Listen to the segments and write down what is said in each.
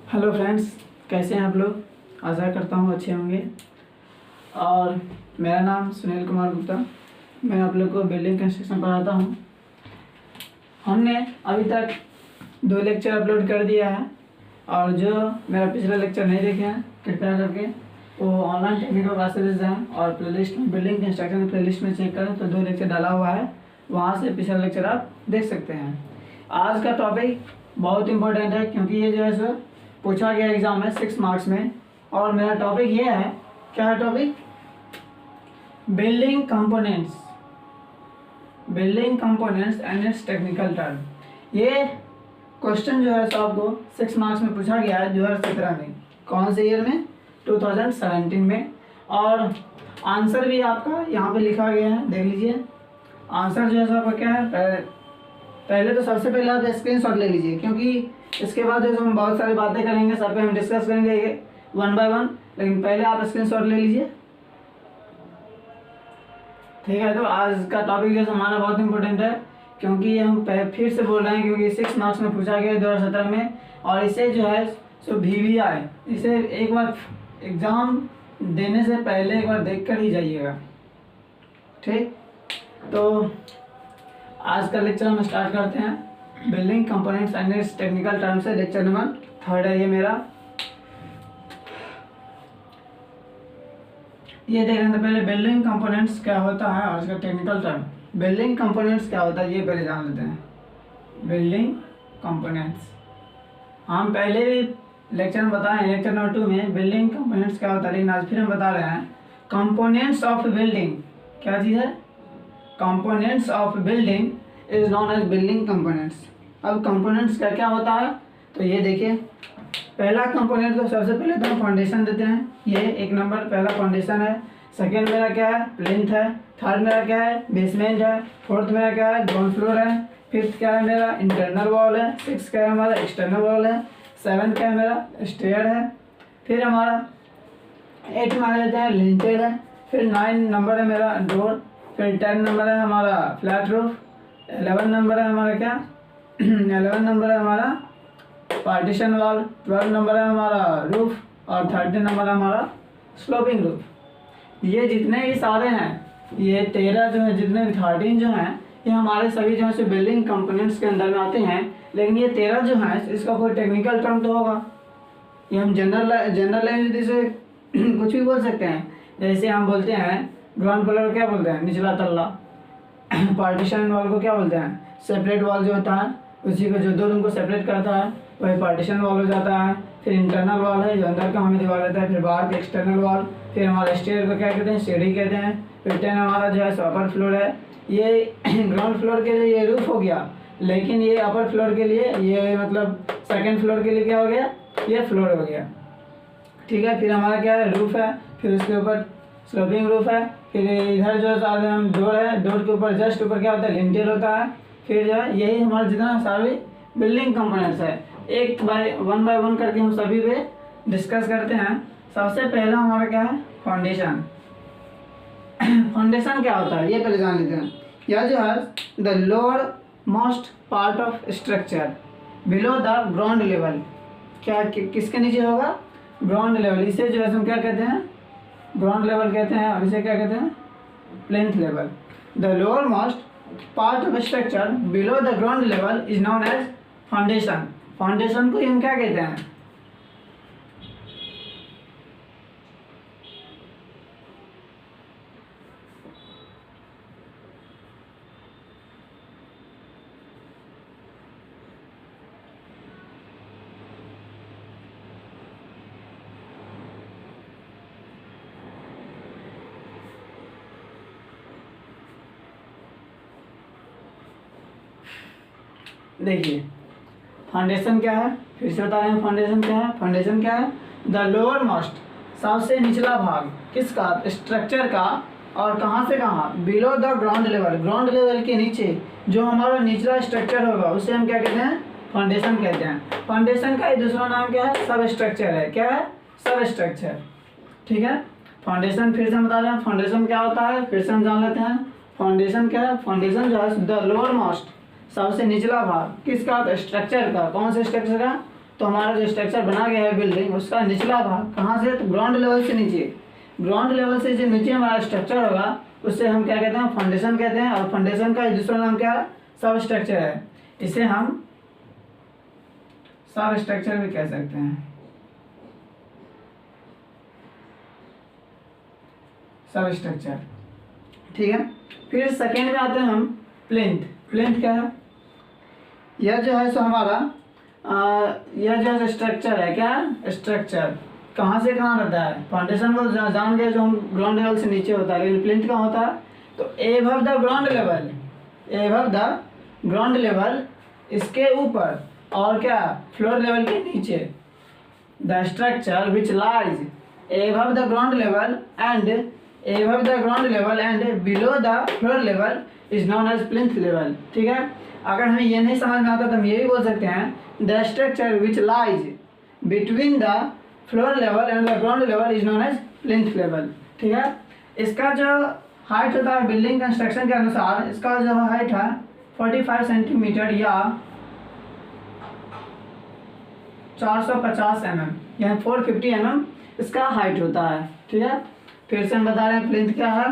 Hello friends, कैसे हैं आप लोग। आशा करता हूँ अच्छे होंगे। और मेरा नाम सुनील कुमार गुप्ता, मैं आप लोग को बिल्डिंग कंस्ट्रक्शन पढ़ाता हूँ। हमने अभी तक 2 लेक्चर अपलोड कर दिया है, और जो मेरा पिछला लेक्चर नहीं देखे हैं कृपया करके वो ऑनलाइन टेक्निकल क्लासेज हैं और प्लेलिस्ट में बिल्डिंग कंस्ट्रक्शन प्लेलिस्ट में चेक करें तो 2 लेक्चर डाला हुआ है, वहाँ से पिछला लेक्चर आप देख सकते हैं। आज का टॉपिक बहुत इंपॉर्टेंट है क्योंकि ये जो है सो पूछा गया एग्जाम में 6 मार्क्स में। और मेरा टॉपिक ये है, क्या है topic? Building components and it's technical term. ये क्वेश्चन जो है सो आपको 6 मार्क्स में पूछा गया है 2017 में। कौन से ईयर में? 2017 में। और आंसर भी आपका यहाँ पे लिखा गया है, देख लीजिए। आंसर जो है सो आपका क्या है, पहले तो सबसे पहले आप स्क्रीनशॉट ले लीजिए, क्योंकि इसके बाद जो हम बहुत सारी बातें करेंगे, सब पे हम डिस्कस करेंगे 1 बाय 1, लेकिन पहले आप स्क्रीनशॉट ले लीजिए, ठीक है। तो आज का टॉपिक जो हमारा बहुत इंपॉर्टेंट है, क्योंकि हम फिर से बोल रहे हैं क्योंकि 6 मार्क्स में पूछा गया 2017 में। और इसे जो है सो VVI, इसे एक बार एग्ज़ाम देने से पहले एक बार देख कर ही जाइएगा, ठीक। तो आज का लेक्चर हम स्टार्ट करते हैं। Building components and it's technical term से लेक्चर नंबर 3 है ये मेरा। ये देखने से पहले बिल्डिंग कंपोनेंट्स क्या होता है और इसका टेक्निकल टर्म। बिल्डिंग कंपोनेंट्स क्या होता है ये पहले जान लेते हैं। बिल्डिंग कंपोनेंट्स हम पहले भी लेक्चर में बताए, लेक्चर नंबर 2 में बिल्डिंग कंपोनेंट्स क्या होता है, लेकिन आज फिर हम बता रहे हैं। कंपोनेंट्स ऑफ बिल्डिंग क्या चीज़ है? Components of building is known as building components. अब कंपोनेंट्स क्या क्या होता है, तो ये देखिए। पहला कंपोनेंट तो सबसे पहले तो हम फाउंडेशन देते हैं, ये 1 नंबर पहला फाउंडेशन है। सेकेंड मेरा क्या है? प्लिंथ है। थर्ड मेरा क्या है? बेसमेंट है। फोर्थ मेरा क्या है? ग्राउंड फ्लोर है। फिफ्थ क्या है मेरा? इंटरनल वॉल है। 6 क्या है हमारा? एक्सटर्नल वॉल है। 7 क्या है मेरा? स्टेयर है। फिर हमारा 8 में आ जाता है लिंटेल है। फिर 9 नंबर है मेरा डोर। फिर 10 नंबर है हमारा फ्लैट रूफ। 11 नंबर है हमारा क्या? 11 नंबर है हमारा पार्टीशन वॉल। 12 नंबर है हमारा रूफ। और 13 नंबर है हमारा स्लोपिंग रूफ। ये जितने भी सारे हैं, ये 13 जो है, जितने भी 13 जो हैं, ये हमारे सभी जो है बिल्डिंग कंपोनेंट्स के अंदर में आते हैं। लेकिन ये 13 जो हैं, इसका कोई टेक्निकल टर्म तो होगा। ये हम जनरल लैंग्वेज से कुछ भी बोल सकते हैं। जैसे हम बोलते हैं ग्राउंड फ्लोर क्या बोलते हैं? निचला तल्ला। पार्टीशन वॉल को क्या बोलते हैं? सेपरेट वॉल जो होता है, उसी को जो 2 रूम को सेपरेट करता है वही पार्टीशन वॉल हो जाता है। फिर इंटरनल वॉल है जो अंदर का हमें दीवार रहता है। फिर बाहर का एक्सटर्नल वॉल। फिर हमारा स्टेयर को क्या कहते हैं? सीढ़ी कहते हैं। फिर 10 हमारा जो है अपर फ्लोर है। ये ग्राउंड फ्लोर के लिए ये रूफ हो गया, लेकिन ये अपर फ्लोर के लिए, ये मतलब सेकेंड फ्लोर के लिए क्या हो गया? ये फ्लोर हो गया, ठीक है। फिर हमारा क्या है? रूफ है। फिर उसके ऊपर स्लोपिंग रूफ है। फिर इधर जो है हम डोर है, डोर के ऊपर जस्ट ऊपर क्या होता है? लिंटेल होता है। फिर जो है यही हमारा जितना सारे बिल्डिंग कंपोनेंट्स है, 1 बाय 1 करके हम सभी पे डिस्कस करते हैं। सबसे पहला हमारा क्या है? फाउंडेशन। फाउंडेशन क्या होता है ये पहले जान लेते हैं। यह जो है the lower most part of structure below the ground level. क्या किसके नीचे होगा? Ground level. इसे जो है हम क्या कहते हैं? ग्राउंड लेवल कहते हैं। और इसे क्या कहते हैं? Plinth level. The lower most part of structure below the ground level is known as foundation. Foundation को हम क्या कहते हैं? देखिए फाउंडेशन क्या है, फिर से बता रहे हैं फाउंडेशन क्या है। फाउंडेशन क्या है? द लोअर मोस्ट, सबसे निचला भाग किसका? स्ट्रक्चर का। और कहाँ से कहाँ? Below the ground level, ground level के नीचे जो हमारा निचला स्ट्रक्चर होगा उसे हम क्या कहते हैं? फाउंडेशन कहते हैं। फाउंडेशन का ही दूसरा नाम क्या है? सब स्ट्रक्चर है। क्या है? सब स्ट्रक्चर, ठीक है। फाउंडेशन फिर से हम बता रहे हैं फाउंडेशन क्या होता है, फिर से हम जान लेते हैं। फाउंडेशन क्या है? फाउंडेशन जो है द लोअर मोस्ट, सबसे निचला भाग किसका? स्ट्रक्चर का। कौन से स्ट्रक्चर का? तो हमारा जो स्ट्रक्चर बना गया है बिल्डिंग, उसका निचला भाग कहाँ से, तो ग्राउंड लेवल से नीचे, ग्राउंड लेवल से जो नीचे हमारा स्ट्रक्चर होगा उससे हम क्या कहते हैं, फाउंडेशन कहते हैं। और फाउंडेशन का दूसरा नाम क्या है, सब स्ट्रक्चर है। इसे हम सब स्ट्रक्चर भी कह सकते हैं, सब स्ट्रक्चर, ठीक है। फिर सेकेंड में आते हैं हम प्लिंथ। प्लिंथ क्या है, यह जो है सो हमारा यह जो है स्ट्रक्चर है, क्या स्ट्रक्चर कहाँ से कहाँ रहता है, फाउंडेशन को जान गए जो हम ग्राउंड लेवल से नीचे होता है, लेकिन प्लिंथ कहाँ होता है, तो above the ground level, above the ground level, इसके ऊपर और क्या, फ्लोर लेवल के नीचे। The structure which lies above the ground level and above the ground level and below the floor level is known as plinth level, ठीक है। अगर हमें ये नहीं समझ में आता तो हम ये भी बोल सकते हैं the structure which lies between the floor level and the ground level is known as plinth level, ठीक है। इसका जो हाइट होता है बिल्डिंग कंस्ट्रक्शन के अनुसार, इसका जो हाइट है 45 सेंटीमीटर या 450 mm, यानी 450 mm इसका हाइट होता है, ठीक है। फिर से हम बता रहे हैं प्लिंथ क्या है।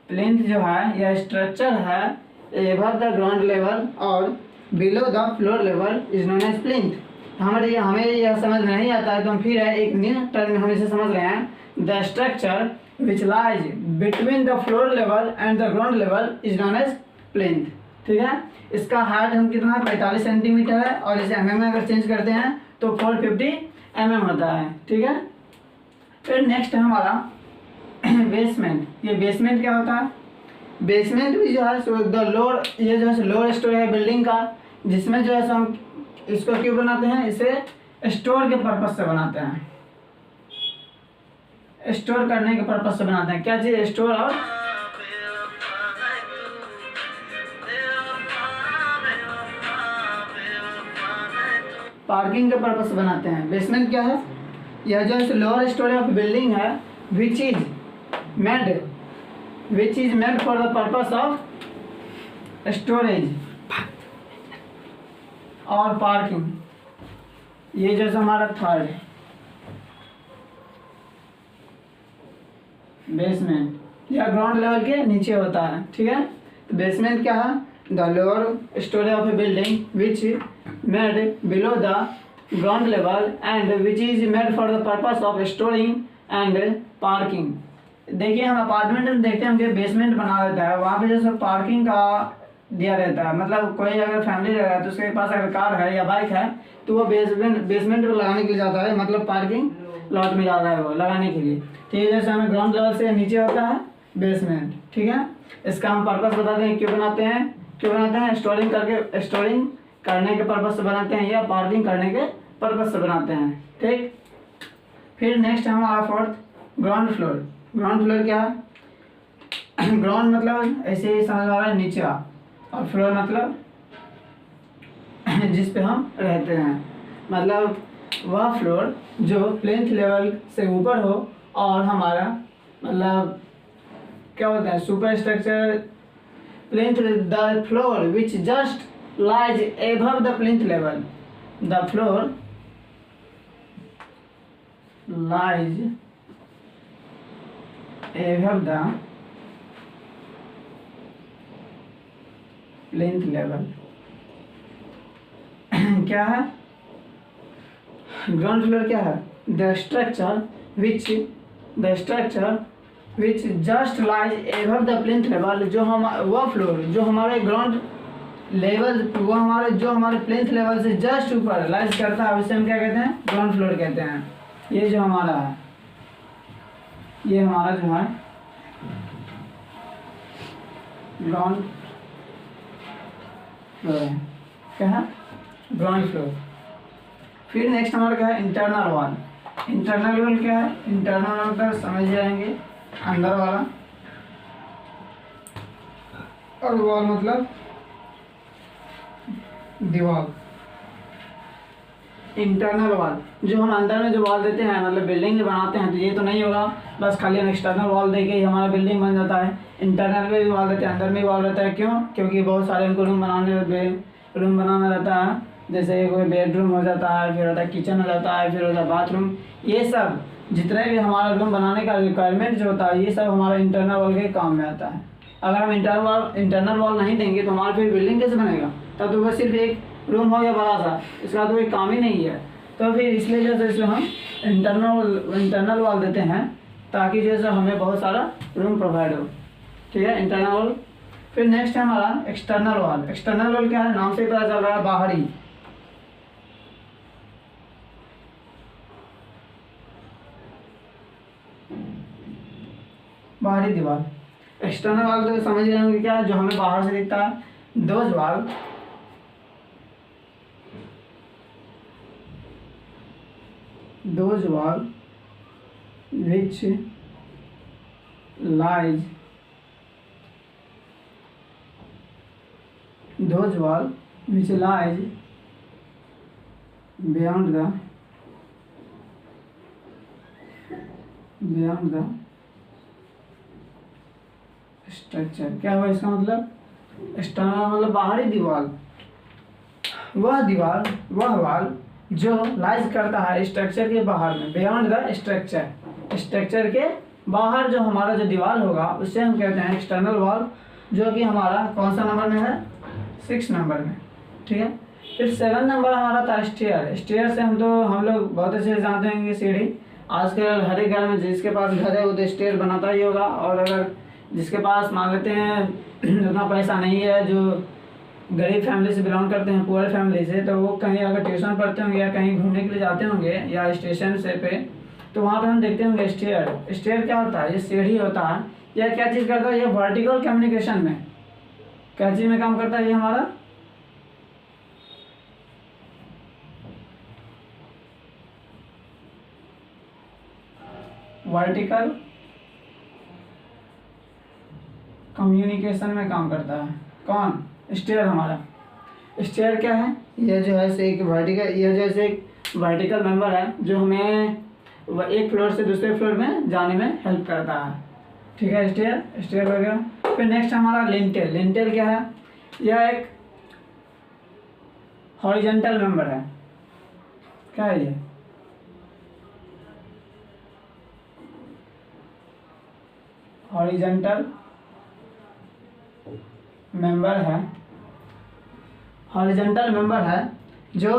प्लिंथ जो है यह स्ट्रक्चर है एबव द ग्राउंड लेवल और below the floor level is known as plinth. हमें यह समझ में नहीं आता है तो हम फिर है एक न्यू टर्म हम इसे समझ रहे हैं, the structure which lies between the floor level and the ground level is known as plinth, ठीक है। इसका हाइट हम कितना है 45 सेंटीमीटर है और इसे mm में अगर चेंज करते हैं तो 450 mm होता है, ठीक है। फिर नेक्स्ट है हमारा बेसमेंट। ये बेसमेंट क्या होता है, बेसमेंट भी जो है सो द लोअर, ये जो है लोअर स्टोरी है बिल्डिंग का, जिसमें जो है सो हम इसको क्यों बनाते हैं, इसे स्टोर के पर्पज से बनाते हैं, स्टोर करने के पर्पज से बनाते हैं। क्या चीज़, स्टोर और पार्किंग के पर्पज से बनाते हैं। बेसमेंट क्या है, यह जो है लोअर स्टोरी ऑफ बिल्डिंग है which is made for the purpose of storage और पार्किंग। ये जैसे हमारा थर्ड बेसमेंट या ग्राउंड लेवल के नीचे होता है, ठीक है। तो बेसमेंट क्या है, the lower story of A building which made below the ground level and which is made for the purpose of storing and parking. देखिए हम अपार्टमेंट में देखते हैं कि बेसमेंट बना रहता है, वहाँ पे जैसे पार्किंग का दिया रहता है, मतलब कोई अगर फैमिली रह रहा है तो उसके पास अगर कार है या बाइक है तो वो बेसमेंट को लगाने के लिए जाता है, मतलब पार्किंग लॉट में जाता है वो लगाने के लिए, ठीक है। जैसे हमें ग्राउंड लेवल से नीचे होता है बेसमेंट, ठीक है। इसका हम पर्पस बताते हैं, क्यों बनाते हैं, स्टोरिंग करने के पर्पस से बनाते हैं या पार्किंग करने के पर्पस से बनाते हैं, ठीक। फिर नेक्स्ट है हमारा fourth ground floor. Ground floor क्या है, ग्राउंड मतलब ऐसे ही समझ आ रहा है नीचे, और फ्लोर मतलब जिस पे हम रहते हैं, मतलब वह फ्लोर जो प्लिंथ लेवल से ऊपर हो और हमारा मतलब क्या होता है super structure plinth, the floor which just lies above the plinth level, the floor lies above the plinth level. क्या है ग्राउंड फ्लोर, क्या है the structure which just lies above the plinth level, जो हम वह फ्लोर जो हमारे ground level वो हमारे जो हमारे प्लिंथ लेवल से जस्ट ऊपर लाइज करता है उसे हम क्या कहते हैं, ग्राउंड फ्लोर कहते हैं। ये जो हमारा है, ये हमारा जो है ग्राउंड फ्लोर है, क्या है ग्राउंड फ्लोर। फिर नेक्स्ट हमारा क्या है इंटरनल वॉल। इंटरनल वॉल क्या है, इंटरनल वॉल का समझ जाएंगे अंदर वाला, और वॉल मतलब दीवार। इंटरनल वॉल जो हम अंदर में जो वॉल देते हैं, मतलब बिल्डिंग जो बनाते हैं, तो ये तो नहीं होगा बस खाली हम एक्सटर्नल वॉल दे के ही हमारा बिल्डिंग बन जाता है। इंटरनल में भी वॉल देते हैं, अंदर में भी वॉल रहता है। क्यों, क्योंकि बहुत सारे हमको रूम बनाना रहता है, जैसे कोई बेडरूम हो जाता है, फिर होता है किचन हो जाता है, फिर होता है बाथरूम। ये सब जितने भी हमारा रूम बनाने का रिक्वायरमेंट जो होता है, ये सब हमारा इंटरनल वॉल के काम में आता है। अगर हम इंटरनल वॉल नहीं देंगे तो हमारा फिर बिल्डिंग कैसे बनेगा? तब तो बस सिर्फ एक रूम हो गया बड़ा सा, इसका तो कोई काम ही नहीं है। तो फिर इसलिए जो है हम इंटरनल वॉल देते हैं, ताकि जो है हमें बहुत सारा रूम प्रोवाइड हो। ठीक है, इंटरनल वॉल। फिर नेक्स्ट है हमारा एक्सटर्नल वॉल। एक्सटर्नल वॉल क्या है? नाम से ही पता चल रहा है, बाहरी। बाहरी दीवार। एक्सटर्नल वॉल तो समझ रहे होंगे क्या है, जो हमें बाहर से दिखता है। Those wall which lies those wall which lies beyond the structure. क्या हुआ इसका मतलब? एक्सटर्नल मतलब बाहरी दीवार, वह वाल जो लाइज करता है स्ट्रक्चर के बाहर में, बियॉन्ड द स्ट्रक्चर। स्ट्रक्चर के बाहर जो हमारा जो दीवार होगा उससे हम कहते हैं एक्सटर्नल वॉल, जो कि हमारा कौन सा नंबर में है? 6 नंबर में। ठीक है, फिर 7 नंबर हमारा था स्टेयर। स्टेयर से हम लोग बहुत अच्छे से जानते हैं कि सीढ़ी। आजकल हर एक घर में जिसके पास घर है वो तो स्टेयर बनाता ही होगा। और अगर जिसके पास मान लेते हैं उतना पैसा नहीं है, जो गरीब फैमिली से बिलोंग करते हैं, पुअर फैमिली से, तो वो कहीं अगर ट्यूशन पढ़ते होंगे या कहीं घूमने के लिए जाते होंगे या स्टेशन से पे, तो वहाँ पे हम देखते होंगे स्टेयर। स्टेयर क्या होता है? ये सीढ़ी होता है। यह क्या चीज़ करता है? ये वर्टिकल कम्युनिकेशन में क्या चीज़ में काम करता है? ये हमारा वर्टिकल कम्युनिकेशन में काम करता है। कौन? स्टेयर। हमारा स्टेयर क्या है? यह जो है से एक वर्टिकल मेंबर है, जो हमें एक फ्लोर से दूसरे फ्लोर में जाने में हेल्प करता है। ठीक है, स्टेयर हो गया। फिर नेक्स्ट हमारा लिंटेल। लिंटेल क्या है? यह एक हॉरिजॉन्टल मेंबर है। क्या है ये? हॉरिजॉन्टल मेंबर है। हॉरिजॉन्टल मेंबर है जो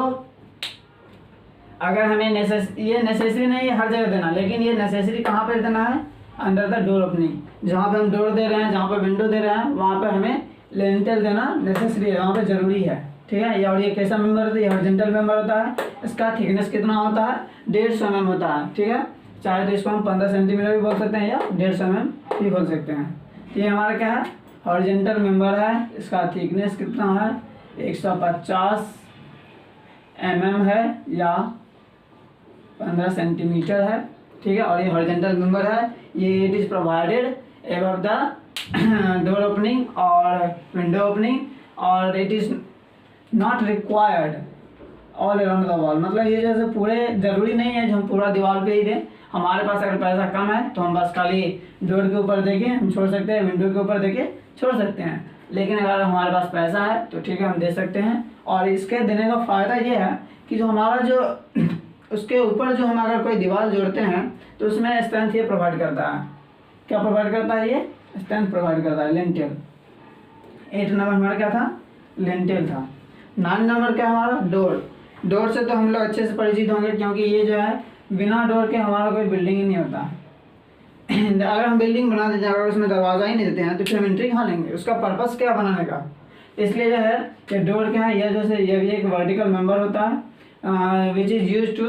अगर हमें ये नेसेसरी नहीं है हर जगह देना, लेकिन ये नेसेसरी कहाँ पर देना है? Under the door opening. जहाँ पे हम डोर दे रहे हैं, जहाँ पे विंडो दे रहे हैं, वहाँ पे हमें लिंटेल देना नेसेसरी है, वहाँ पे ज़रूरी है। ठीक है, और ये कैसा मेंबर होता है? ये हॉरिजॉन्टल मेंबर होता है। इसका थिकनेस कितना होता है? 150 mm होता है। ठीक है, चाहे तो इसको हम 15 सेंटीमीटर भी बोल सकते हैं या 150 mm भी बोल सकते हैं। ये हमारा क्या है? हॉरिजॉन्टल मेंबर है। इसका थिकनेस कितना है? 150 mm है या 15 सेंटीमीटर है। ठीक है, और ये हॉरिजॉन्टल मेंबर है। ये it is provided above the door opening और विंडो ओपनिंग, और it is not required all around the wall. मतलब ये जैसे पूरे ज़रूरी नहीं है जो हम पूरा दीवार पे ही दें। हमारे पास अगर पैसा कम है तो हम बस खाली डोर के ऊपर देके हम छोड़ सकते हैं, विंडो के ऊपर देके छोड़ सकते हैं। लेकिन अगर हमारे पास पैसा है तो ठीक है, हम दे सकते हैं। और इसके देने का फ़ायदा ये है कि जो हमारा जो उसके ऊपर जो हम अगर कोई दीवार जोड़ते हैं तो उसमें स्ट्रेंथ ये प्रोवाइड करता है। क्या प्रोवाइड करता है? ये स्ट्रेंथ प्रोवाइड करता है, लिंटेल। 8 नंबर हमारा क्या था? लिंटेल था। 9 नंबर क्या हमारा? डोर। डोर से तो हम लोग अच्छे से परिचित होंगे, क्योंकि ये जो है बिना डोर के हमारा कोई बिल्डिंग ही नहीं होता। अगर हम बिल्डिंग बना देते हैं, अगर उसमें दरवाज़ा ही नहीं देते हैं तो फिर हम एंट्री कहाँ लेंगे? उसका पर्पस क्या बनाने का? इसलिए जो है कि डोर क्या है? यह जैसे ये भी एक वर्टिकल मेंबर होता है, which is use to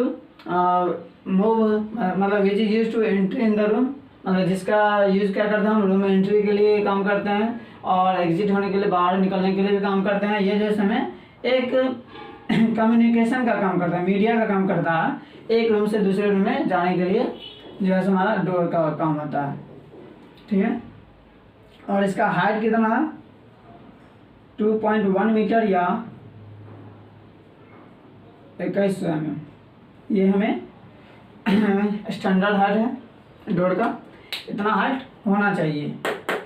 move, मतलब which is use to entry in the room. मतलब जिसका यूज़ क्या करते हैं हम? रूम में एंट्री के लिए काम करते हैं और एग्जिट होने के लिए, बाहर निकलने के लिए भी काम करते हैं। ये जो हमें एक कम्युनिकेशन का काम करता है, मीडिया का काम करता है, एक रूम से दूसरे रूम में जाने के लिए जो है हमारा डोर का काम होता है। ठीक है, और इसका हाइट कितना है? 2.1 मीटर या 2100 mm। ये हमें स्टैंडर्ड हाइट है डोर का, इतना हाइट होना चाहिए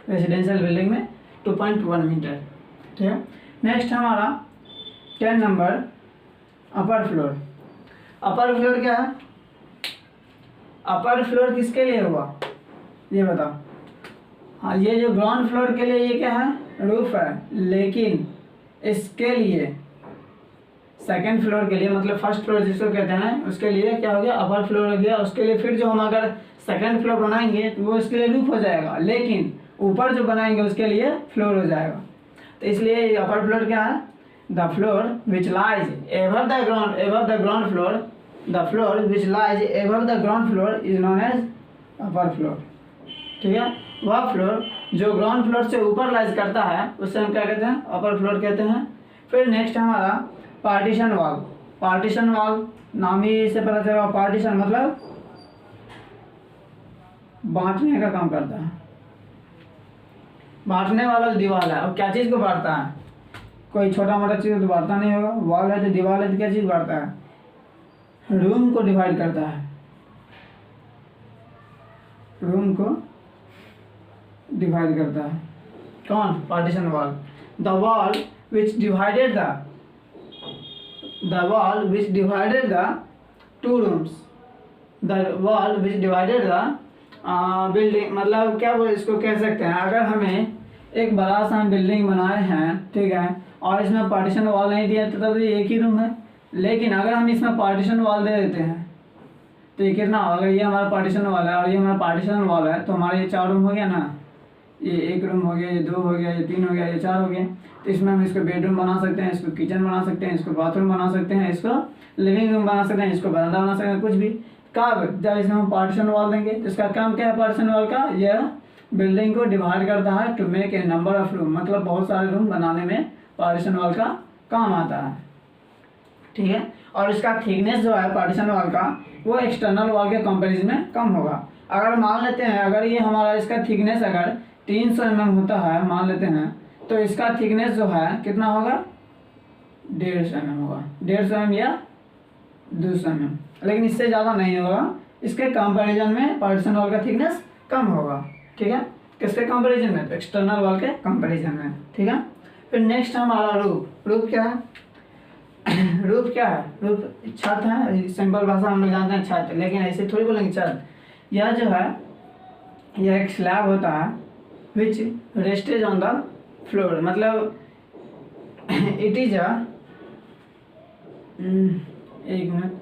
रेजिडेंशियल बिल्डिंग में, 2.1 मीटर। ठीक है, नेक्स्ट हमारा 10 नंबर अपर फ्लोर, अपर फ्लोर क्या है? अपर फ्लोर किसके लिए हुआ ये बताओ। हाँ, ये जो ग्राउंड फ्लोर के लिए ये क्या है? रूफ है, लेकिन इसके लिए सेकंड फ्लोर के लिए, मतलब फर्स्ट फ्लोर जिसको कहते हैं, उसके लिए क्या हो गया? अपर फ्लोर हो गया। उसके लिए फिर जो हम अगर सेकंड फ्लोर बनाएंगे तो वो इसके लिए रूफ हो जाएगा, लेकिन ऊपर जो बनाएंगे उसके लिए फ्लोर हो जाएगा। तो इसलिए अपर फ्लोर क्या है? The floor which lies above the ground floor, the floor which lies above the ground floor is known as upper floor. ठीक है, वह फ्लोर जो ग्राउंड फ्लोर से ऊपर लाइज करता है उससे हम क्या कहते हैं? अपर फ्लोर कहते हैं। फिर नेक्स्ट हमारा पार्टीशन वॉल। पार्टीशन वॉल नाम ही से पता चला, पार्टीशन मतलब बांटने का काम करता है, बांटने वाला दीवार है। और क्या चीज़ को बांटता है? कोई छोटा मोटा चीज़ तो बांटता नहीं होगा। वॉल है तो दीवार है तो क्या चीज़ बांटता है? रूम को डिवाइड करता है, रूम को डिवाइड करता है। कौन? Partition wall. The wall which divided the two rooms, the wall which divided the building, मतलब क्या बोले इसको कह सकते हैं, अगर हमें एक बड़ा सा बिल्डिंग बनाए हैं, ठीक है, और इसमें पार्टीशन वॉल नहीं दिया तो ये एक ही रूम है। लेकिन अगर हम इसमें पार्टीशन वॉल दे देते हैं तो ये कितना? अगर ये हमारा पार्टीशन वॉल है और ये हमारा पार्टीशन वॉल है तो हमारे ये 4 रूम हो गया ना। ये 1 रूम हो गया, ये 2 हो गया, ये 3 हो गया, ये 4 हो गया। तो इसमें हम इसको बेडरूम बना सकते हैं, इसको किचन बना सकते हैं, इसको बाथरूम बना सकते हैं, इसको लिविंग रूम बना सकते हैं, इसको बरामदा बना सकते हैं, कुछ भी। कब? जब इसमें हम पार्टीशन वॉल देंगे। तो इसका काम क्या है पार्टीशन वॉल का? यह बिल्डिंग को डिवाइड करता है to make a number of room, मतलब बहुत सारे रूम बनाने में पार्टीशन वॉल का काम आता है। ठीक है, और इसका थिकनेस जो है पार्टीशन वॉल का वो एक्सटर्नल वॉल के कंपैरिजन में कम होगा। अगर मान लेते हैं अगर ये हमारा इसका थिकनेस अगर 300 mm होता है मान लेते हैं, तो इसका थिकनेस जो है कितना होगा? 150 mm होगा, 150 mm या 200 mm, लेकिन इससे ज़्यादा नहीं होगा। इसके कंपैरिजन में पार्टीशन वॉल का थिकनेस कम होगा। ठीक है, किसके कंपैरिजन में? तो एक्सटर्नल वॉल के कंपैरिजन में। ठीक है, फिर नेक्स्ट हमारा रूफ। रूफ क्या है? रूफ क्या है? रूफ छत है, सिंपल भाषा हम लोग जानते हैं छत, लेकिन ऐसे थोड़ी बोलेंगे छत। यह जो है यह एक स्लैब होता है विच रेस्टेज ऑन द फ्लोर, मतलब इट इज अ एक minute,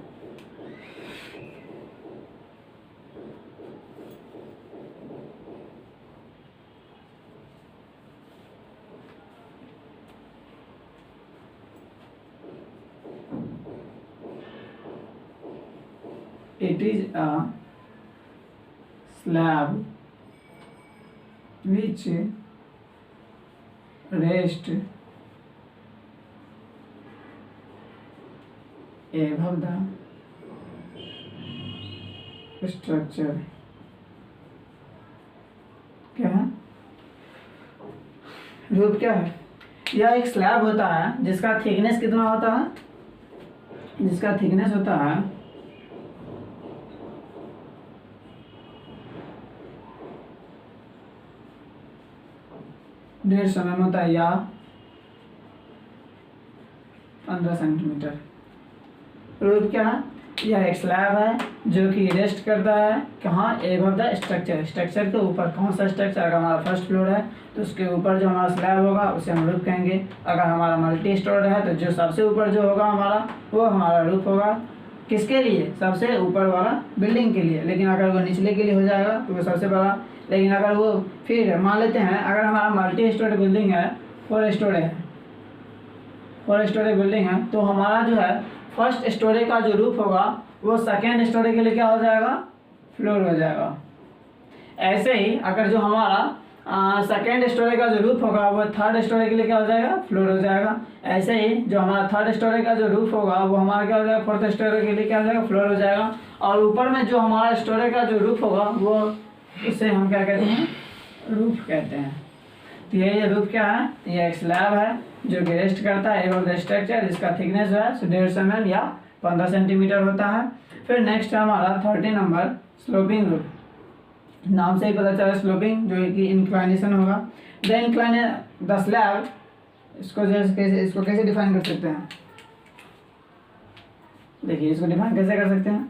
it is a slab which rests above the structure। क्या है? रूफ क्या है? यह एक स्लैब होता है जिसका थिकनेस कितना होता है? जिसका थिकनेस होता है 150 mm होता है या 15 सेंटीमीटर। रूफ क्या है? यह एक स्लैब है जो कि रेस्ट करता है कहाँ? एबव द स्ट्रक्चर, स्ट्रक्चर के ऊपर। कौन सा स्ट्रक्चर? अगर हमारा फर्स्ट फ्लोर है तो उसके ऊपर जो हमारा स्लैब होगा उसे हम रूफ कहेंगे। अगर हमारा मल्टी स्टोर है तो जो सबसे ऊपर जो होगा हमारा वो हमारा रूफ होगा। किसके लिए? सबसे ऊपर वाला बिल्डिंग के लिए। लेकिन अगर वो निचले के लिए हो जाएगा तो वो सबसे बड़ा। लेकिन अगर वो फिर मान लेते हैं अगर हमारा मल्टी स्टोरी बिल्डिंग है, 4 स्टोरी है, 4 स्टोरी बिल्डिंग है, तो हमारा जो है फर्स्ट स्टोरी का जो रूफ होगा वो सेकेंड स्टोरी के लिए क्या हो जाएगा? फ्लोर हो जाएगा। ऐसे ही अगर जो हमारा सेकेंड स्टोरी का जो रूफ होगा वो थर्ड स्टोरी के लिए क्या हो जाएगा? फ्लोर हो जाएगा। ऐसे ही जो हमारा थर्ड स्टोरी का जो रूफ होगा वो हमारा क्या हो जाएगा? फोर्थ स्टोरी के लिए क्या हो जाएगा? फ्लोर हो जाएगा। और ऊपर में जो हमारा स्टोरी का जो रूफ होगा वो इसे हम क्या कहते हैं? रूफ कहते हैं। तो ये रूफ क्या है? ये एक स्लैब है जो कि रेस्ट करता है एबव द स्ट्रक्चर, जिसका थिकनेस जो है 150 mm या 15 सेंटीमीटर होता है। फिर नेक्स्ट है हमारा 30 नंबर स्लोपिंग रूफ। नाम से ही पता चला स्लोपिंग, जो कि इंक्लाइनेशन होगा। द स्लैब, इसको कैसे डिफाइन कर सकते हैं? देखिए इसको डिफाइन कैसे कर सकते हैं,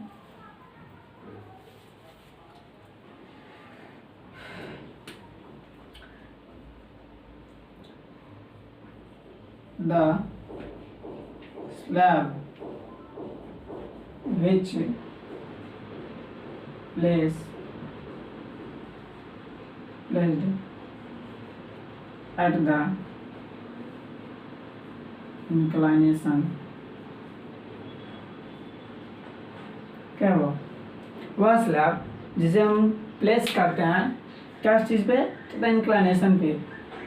the slab which placed at the inclination, क्या हुआ, वह स्लैब जिसे हम प्लेस करते हैं क्या चीज़ पे, तो इंक्लाइनेशन पे।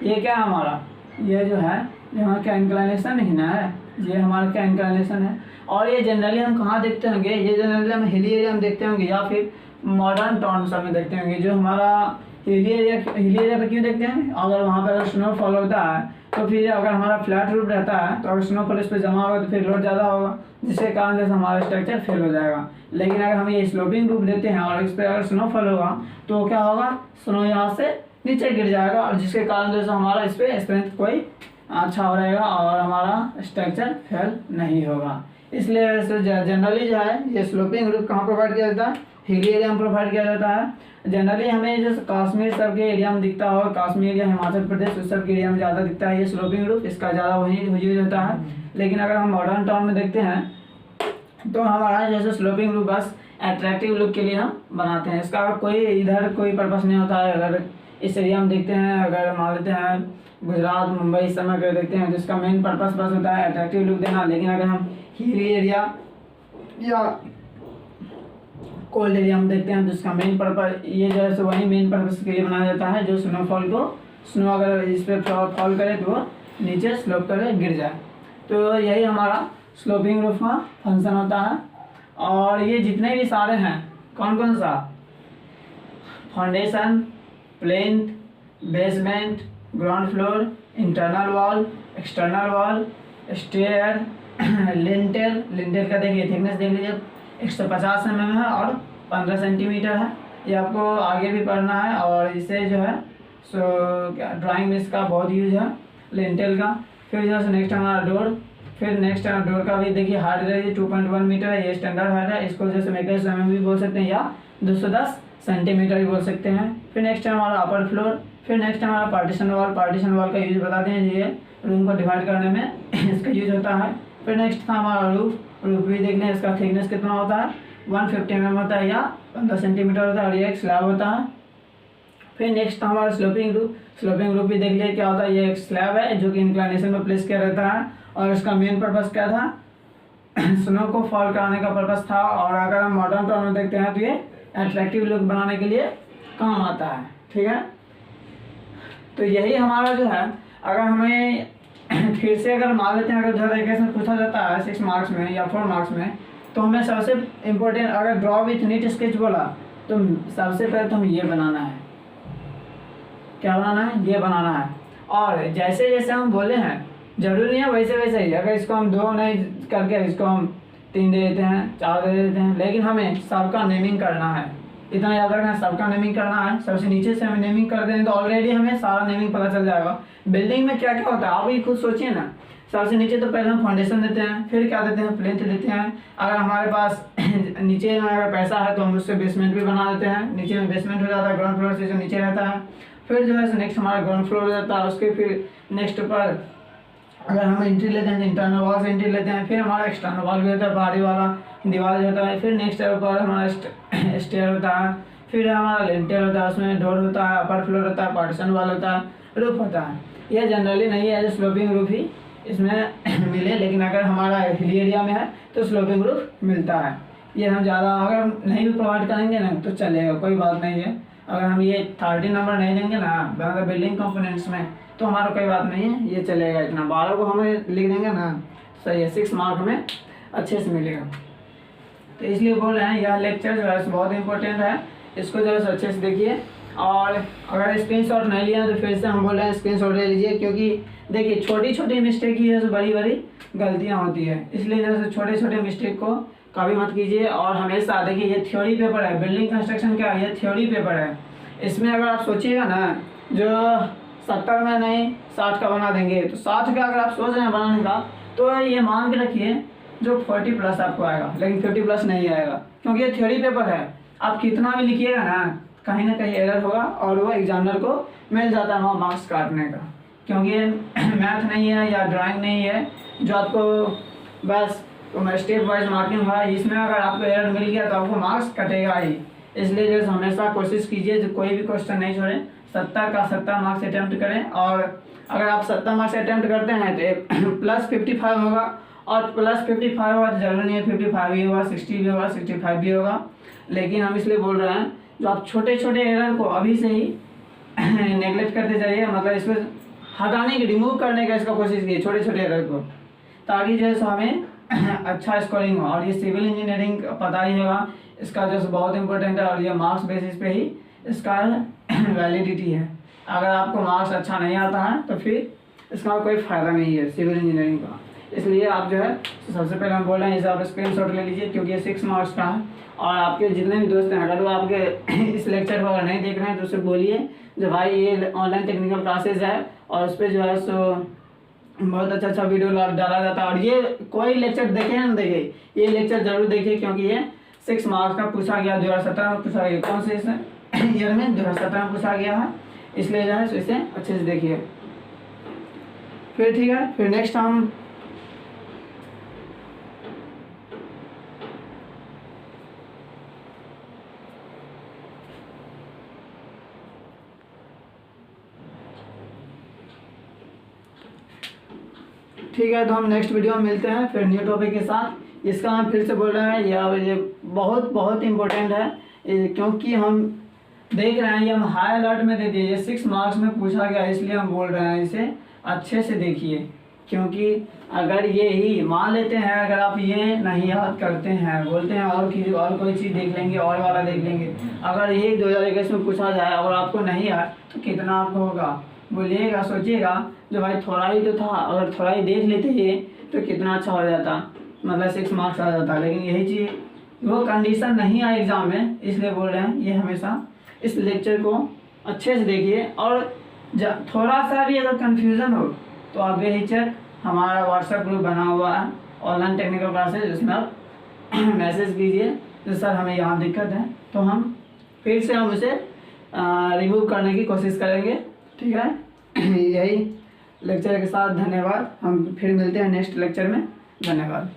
ये क्या है हमारा, ये जो है यहाँ क्या इंक्लाइनेशन ही ना है, ये हमारा क्या इंक्लाइनेशन है। और ये जनरली हम कहाँ देखते होंगे, ये जनरली हम हिली एरिया में देखते होंगे या फिर मॉडर्न टाउन्स में देखते होंगे। जो हमारा हिली एरिया पे क्यों देखते हैं, अगर वहाँ पर अगर स्नोफॉल होता है तो फिर अगर हमारा फ्लैट रूफ रहता है तो अगर स्नोफॉल इस पर जमा होगा तो फिर लोड ज़्यादा होगा, जिसके कारण जैसे हमारा स्ट्रक्चर फेल हो जाएगा। लेकिन अगर हम ये स्लोपिंग रूफ देते हैं और इस पर अगर स्नोफॉल होगा तो क्या होगा, स्नो यहाँ से नीचे गिर जाएगा और जिसके कारण जैसे हमारा इस पर स्ट्रेंथ कोई अच्छा हो रहेगा और हमारा स्ट्रक्चर फेल नहीं होगा। इसलिए जनरली जो है ये स्लोपिंग रूफ कहाँ प्रोवाइड किया जाता है, हिली एरिया में प्रोवाइड किया जाता है। जनरली हमें जैसे कश्मीर सब के एरिया में दिखता होगा, कश्मीर या हिमाचल प्रदेश उस सब के एरिया में ज़्यादा दिखता है ये स्लोपिंग रूफ, इसका ज़्यादा वही यूज होता है। लेकिन अगर हम मॉडर्न टाउन में देखते हैं तो हमारा जैसे स्लोपिंग रूफ बस अट्रैक्टिव लुक के लिए हम बनाते हैं, इसका कोई इधर कोई पर्पस नहीं होता है। अगर इस एरिया में देखते हैं, अगर मान लेते हैं गुजरात मुंबई इस समय कर देखते हैं तो इसका मेन पर्पस बस होता है अट्रैक्टिव लुक देना। लेकिन अगर हम हिली एरिया या कोल्ड एरिया में देखते हैं तो इसका मेन पर्पस ये जो है वही मेन पर्पस के लिए बनाया जाता है, जो स्नोफॉल को स्नो अगर इस पर फॉल करे तो वो नीचे स्लोप करके गिर जाए। तो यही हमारा स्लोपिंग रूफ का फंक्शन होता है। और ये जितने भी सारे हैं कौन कौन सा, foundation, plinth, basement, ground floor, internal wall, external wall, stair, lintel का देखिए थिकनेस देख लीजिए 150 mm है और 15 सेंटीमीटर है। ये आपको आगे भी पढ़ना है और इसे जो है सो ड्राइंग में इसका बहुत यूज है लिंटेल का। फिर जो है नेक्स्ट हमारा डोर, फिर नेक्स्ट डोर का भी देखिए हाइट है 2.1 मीटर है, ये स्टैंडर्ड हाइट है, इसको जैसे मेकर्स mm भी बोल सकते हैं या 210 सेंटीमीटर भी बोल सकते हैं। फिर नेक्स्ट है हमारा अपर फ्लोर, फिर नेक्स्ट हमारा पार्टीशन वॉल का यूज बताते हैं, ये रूम को डिवाइड करने में इसका यूज होता है। फिर नेक्स्ट था हमारा रूफ भी देख लें, इसका थिकनेस कितना होता है 150 mm होता है या 15 सेंटीमीटर होता है और ये एक स्लैब होता है। फिर नेक्स्ट था हमारा स्लोपिंग रूफ भी देख लिए क्या होता है, ये एक स्लैब है जो कि इंक्लाइनेशन में प्लेस किया रहता है और इसका मेन पर्पस क्या था, स्नो को फॉल कराने का पर्पस था। और अगर हम मॉडर्न टाउन में देखते हैं तो ये अट्रैक्टिव लुक बनाने के लिए काम आता है, ठीक है। तो यही हमारा जो है, अगर हमें फिर से अगर मान लेते हैं अगर जो तरीके से पूछा जाता है 6 मार्क्स में या 4 मार्क्स में, तो हमें सबसे इम्पोर्टेंट अगर ड्रॉ विथ नीट स्केच बोला तो सबसे पहले तो हमें ये बनाना है, क्या बनाना है, ये बनाना है। और जैसे जैसे हम बोले हैं जरूरी नहीं है वैसे वैसे ही, अगर इसको हम 2 नहीं करके इसको हम 3 दे देते हैं, 4 दे देते हैं, लेकिन हमें सबका नेमिंग करना है, इतना याद रखना है सबका नेमिंग करना है। सबसे नीचे से हमें नेमिंग कर दें तो ऑलरेडी हमें सारा नेमिंग पता चल जाएगा। बिल्डिंग में क्या क्या होता है आप भी खुद सोचिए ना। सबसे नीचे तो पहले हम फाउंडेशन देते हैं, फिर क्या देते हैं, प्लेंथ देते हैं। अगर हमारे पास नीचे में अगर पैसा है तो हम उससे बेसमेंट भी बना देते हैं, नीचे में बेसमेंट हो जाता है, ग्राउंड फ्लोर से जो नीचे रहता है। फिर जो है नेक्स्ट हमारा ग्राउंड फ्लोर हो जाता है, उसके फिर नेक्स्ट ऊपर अगर हम एंट्री लेते हैं तो इंटरनल वॉल से एंट्री लेते हैं, फिर हमारा एक्सटर्नल वॉल भी होता है, बाहरी वाला दीवार जो होता है। फिर नेक्स्ट ऊपर हमारा स्टेयर होता है, फिर हमारा लिंटेल होता है, उसमें डोर होता है, अपर फ्लोर होता है, पार्टीशन वॉल होता है, रूफ होता है। यह जनरली नहीं है जो स्लोपिंग रूफ ही इसमें मिले, लेकिन अगर हमारा हिली एरिया में है तो स्लोपिंग रूफ मिलता है। ये हम ज़्यादा अगर नहीं भी प्रोवाइड करेंगे ना तो चलेगा, कोई बात नहीं है। अगर हम ये 30 नंबर नहीं देंगे ना बिल्डिंग कंपोनेंट्स में तो हमारा कोई बात नहीं है, ये चलेगा। इतना 12 को हमें लिख देंगे ना सही है, 6 मार्क में अच्छे से मिलेगा। तो इसलिए बोल रहे हैं यह लेक्चर जो है बहुत इंपॉर्टेंट है, इसको जो है अच्छे से देखिए। और अगर स्क्रीनशॉट नहीं लिया तो फिर से हम बोल रहे हैं स्क्रीनशॉट ले लीजिए, क्योंकि देखिए छोटी छोटी मिस्टेक ही जैसे बड़ी बड़ी गलतियां होती है, इसलिए जैसे छोटे छोटे मिस्टेक को कभी मत कीजिए। और हमेशा देखिए ये थ्योरी पेपर है, बिल्डिंग कंस्ट्रक्शन क्या है, ये थ्योरी पेपर है। इसमें अगर आप सोचिएगा ना जो 70 में नहीं 60 का बना देंगे, तो 60 का अगर आप सोच रहे हैं बनाने का तो ये मान के रखिए जो 40 प्लस आपको आएगा, लेकिन 50 प्लस नहीं आएगा, क्योंकि ये थ्योरी पेपर है। आप कितना भी लिखिएगा ना कहीं एरर होगा और वो एग्जामिनर को मिल जाता है वहाँ मार्क्स काटने का, क्योंकि मैथ नहीं है या ड्राइंग नहीं है जो आपको बस स्टेप वाइज मार्किंग हुआ। इसमें अगर आपको एरर मिल गया तो आपको मार्क्स कटेगा ही। इसलिए जो हमेशा कोशिश कीजिए जो कोई भी क्वेश्चन नहीं छोड़ें, 70 का 70 मार्क्स अटैम्प्ट करें। और अगर आप 70 मार्क्स अटैम्प्ट करते हैं तो प्लस 55 होगा, और प्लस 55 होगा तो जरूरी नहीं है 55 ही होगा, 60 भी होगा, 65 भी होगा। लेकिन हम इसलिए बोल रहे हैं जो आप छोटे छोटे एरर को अभी से ही नेगलेक्ट करते जाइए, मतलब इसको हटाने की, रिमूव करने का इसका कोशिश कीजिए छोटे छोटे एरर को, ताकि जो है सो हमें अच्छा स्कोरिंग हो। और ये सिविल इंजीनियरिंग पता ही होगा, इसका जो बहुत इंपॉर्टेंट है और ये मार्क्स बेसिस पे ही इसका वैलिडिटी है। अगर आपको मार्क्स अच्छा नहीं आता है तो फिर इसका कोई फ़ायदा नहीं है सिविल इंजीनियरिंग का। इसलिए आप जो है सबसे पहले हम बोल रहे हैं इसे आप स्क्रीन शॉट ले लीजिए, क्योंकि ये 6 मार्क्स का है। और आपके जितने भी दोस्त हैं अगर वो आपके इस लेक्चर को अगर नहीं देख रहे हैं तो उससे बोलिए जो भाई ये ऑनलाइन टेक्निकल क्लासेज है और उस पर जो है सो बहुत अच्छा अच्छा वीडियो डाला जाता है। और ये कोई लेक्चर देखे ना देखे, ये लेक्चर जरूर देखिए, क्योंकि ये 6 मार्क्स का पूछा गया, 2017 में पूछा गया। कौन से ईयर में? 2017 में पूछा गया है, इसलिए जो है इसे अच्छे से देखिए। फिर ठीक है, फिर नेक्स्ट हम ठीक है, तो हम नेक्स्ट वीडियो में मिलते हैं फिर न्यू टॉपिक के साथ। इसका हम फिर से बोल रहे हैं ये बहुत बहुत इम्पोर्टेंट है, क्योंकि हम देख रहे हैं ये हम हाई अलर्ट में दे दिए, ये 6 मार्क्स में पूछा गया, इसलिए हम बोल रहे हैं इसे अच्छे से देखिए। क्योंकि अगर ये ही मान लेते हैं, अगर आप ये नहीं याद करते हैं, बोलते हैं और कोई चीज़ देख लेंगे और वाला देख लेंगे, अगर ये 2021 में पूछा जाए और आपको नहीं आए तो कितना आपको होगा, बोलिएगा, सोचिएगा जो भाई थोड़ा ही तो था, अगर थोड़ा ही देख लेते ये तो कितना अच्छा हो जाता, मतलब 6 मार्क्स आ जाता। लेकिन यही चीज़ वो कंडीशन नहीं आए एग्ज़ाम में, इसलिए बोल रहे हैं ये हमेशा इस लेक्चर को अच्छे से देखिए। और थोड़ा सा भी अगर कन्फ्यूज़न हो तो आप बेहिचक हमारा व्हाट्सएप ग्रुप बना हुआ है ऑनलाइन टेक्निकल क्लासेज, उसमें आप मैसेज कीजिए तो सर हमें यहाँ दिक्कत है, तो हम फिर से हम उसे रिमूव करने की कोशिश करेंगे। ठीक है, यही लेक्चर के साथ धन्यवाद। हम फिर मिलते हैं नेक्स्ट लेक्चर में। धन्यवाद।